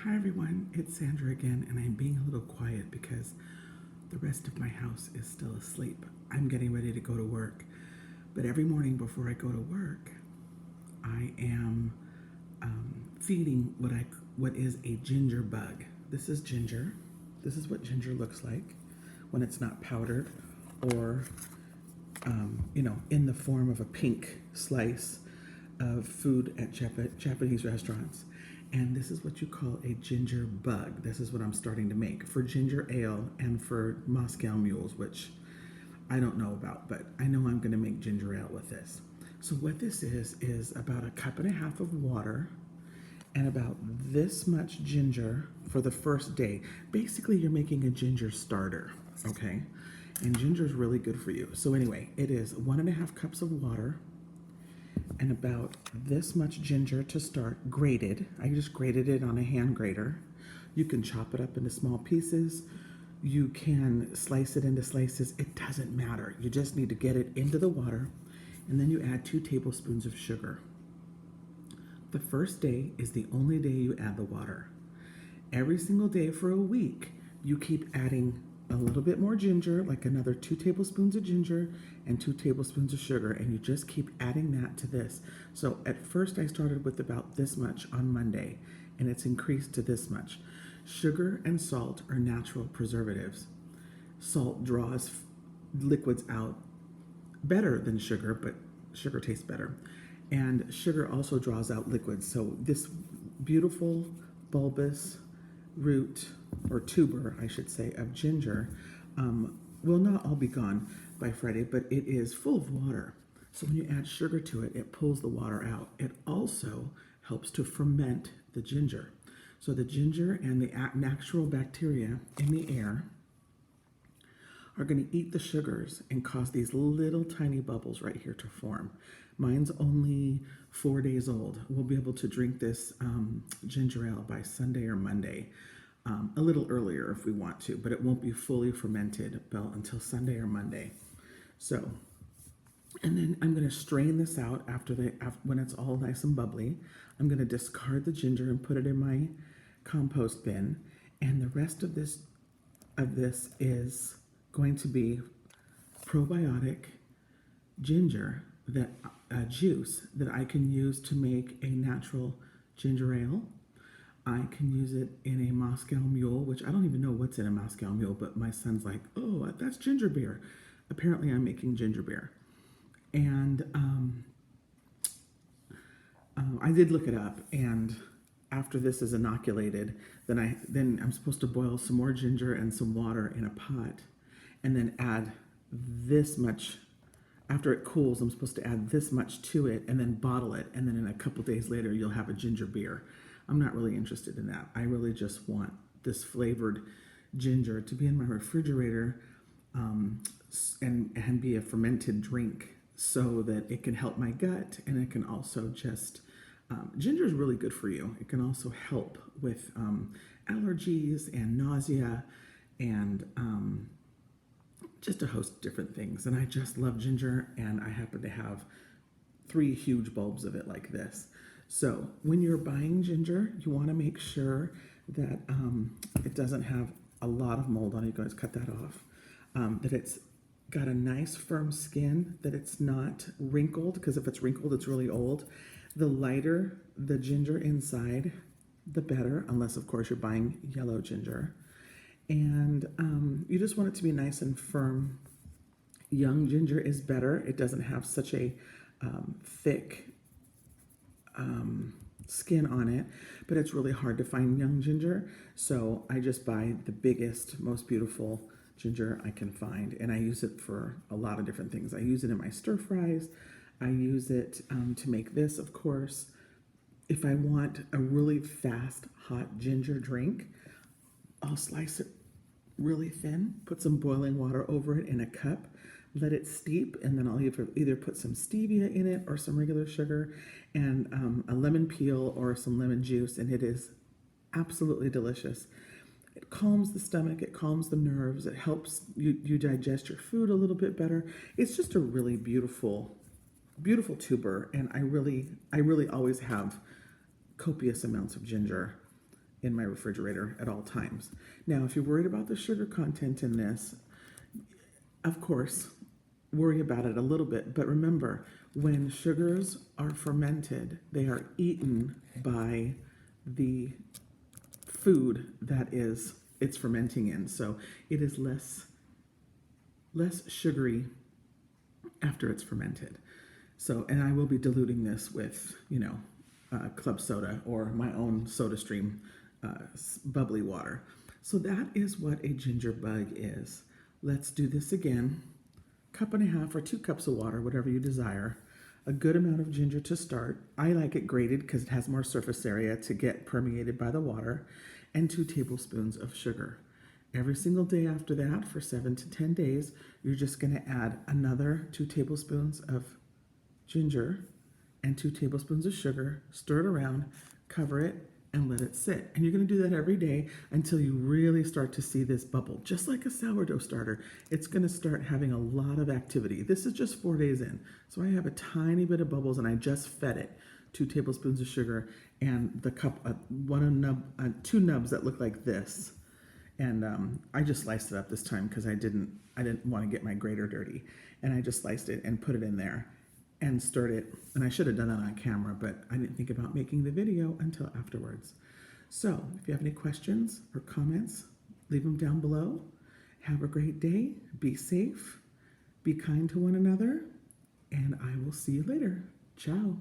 Hi everyone, it's Sandra again, and I'm being a little quiet because the rest of my house is still asleep. I'm getting ready to go to work, but every morning before I go to work, I am feeding what is a ginger bug. This is ginger. This is what ginger looks like when it's not powdered or in the form of a pink slice of food at Japanese restaurants. And this is what you call a ginger bug. This is what I'm starting to make for ginger ale and for Moscow Mules, which I don't know about, but I know I'm going to make ginger ale with this. So what this is about a cup and a half of water and about this much ginger for the first day. Basically, you're making a ginger starter, okay? And ginger is really good for you. So anyway, it is 1.5 cups of water and about this much ginger to start, grated. I just grated it on a hand grater. You can chop it up into small pieces. You can slice it into slices. It doesn't matter. You just need to get it into the water, and then you add 2 tablespoons of sugar. The first day is the only day you add the water. Every single day for a week, you keep adding a little bit more ginger, like another 2 tablespoons of ginger and 2 tablespoons of sugar, and you just keep adding that to this. So at first I started with about this much on Monday, and it's increased to this much. Sugar and salt are natural preservatives. Salt draws liquids out better than sugar, but sugar tastes better. And sugar also draws out liquids. So this beautiful bulbous root, or tuber, I should say, of ginger will not all be gone by Friday, but it is full of water. So when you add sugar to it, it pulls the water out. It also helps to ferment the ginger. So the ginger and the natural bacteria in the air are going to eat the sugars and cause these little tiny bubbles right here to form. Mine's only 4 days old. We'll be able to drink this ginger ale by Sunday or Monday, a little earlier if we want to, but it won't be fully fermented until Sunday or Monday. So, and then I'm going to strain this out when it's all nice and bubbly. I'm going to discard the ginger and put it in my compost bin, and the rest of this is going to be probiotic ginger juice that I can use to make a natural ginger ale. I can use it in a Moscow Mule, which I don't even know what's in a Moscow Mule, but my son's like, oh, that's ginger beer. Apparently I'm making ginger beer. And I did look it up, and after this is inoculated, then I'm supposed to boil some more ginger and some water in a pot, and then add this much. After it cools, I'm supposed to add this much to it and then bottle it, and then in a couple days later, you'll have a ginger beer. I'm not really interested in that. I really just want this flavored ginger to be in my refrigerator and be a fermented drink so that it can help my gut, and it can also just ginger is really good for you. It can also help with allergies and nausea and just a host of different things. And I just love ginger, and I happen to have 3 huge bulbs of it like this. So when you're buying ginger, you want to make sure that it doesn't have a lot of mold on it. You guys cut that off. That it's got a nice firm skin, that it's not wrinkled, because if it's wrinkled, it's really old. The lighter the ginger inside, the better, unless of course you're buying yellow ginger. And you just want it to be nice and firm. Young ginger is better. It doesn't have such a thick skin on it, but it's really hard to find young ginger. So I just buy the biggest, most beautiful ginger I can find, and I use it for a lot of different things. I use it in my stir fries. I use it to make this, of course. If I want a really fast, hot ginger drink, I'll slice it really thin, put some boiling water over it in a cup, let it steep, and then I'll either put some stevia in it or some regular sugar and a lemon peel or some lemon juice, and it is absolutely delicious. It calms the stomach, it calms the nerves, it helps you digest your food a little bit better. It's just a really beautiful tuber, and I really always have copious amounts of ginger in my refrigerator at all times. Now, if you're worried about the sugar content in this, of course, worry about it a little bit, but remember, when sugars are fermented, they are eaten by the food that it's fermenting in. So it is less sugary after it's fermented. So, and I will be diluting this with, club soda or my own SodaStream bubbly water. So that is what a ginger bug is. Let's do this again. 1.5 cups or 2 cups of water, whatever you desire. A good amount of ginger to start. I like it grated because it has more surface area to get permeated by the water. And 2 tablespoons of sugar. Every single day after that, for 7 to 10 days, you're just going to add another 2 tablespoons of ginger and 2 tablespoons of sugar, stir it around, cover it, and let it sit. And you're going to do that every day until you really start to see this bubble. Just like a sourdough starter, it's going to start having a lot of activity. This is just 4 days in. So I have a tiny bit of bubbles, and I just fed it 2 tablespoons of sugar and the cup, 2 nubs that look like this. And I just sliced it up this time because I didn't want to get my grater dirty. And I just sliced it and put it in there and stirred it. And I should have done that on camera, but I didn't think about making the video until afterwards. So if you have any questions or comments, leave them down below. Have a great day. Be safe. Be kind to one another. And I will see you later. Ciao.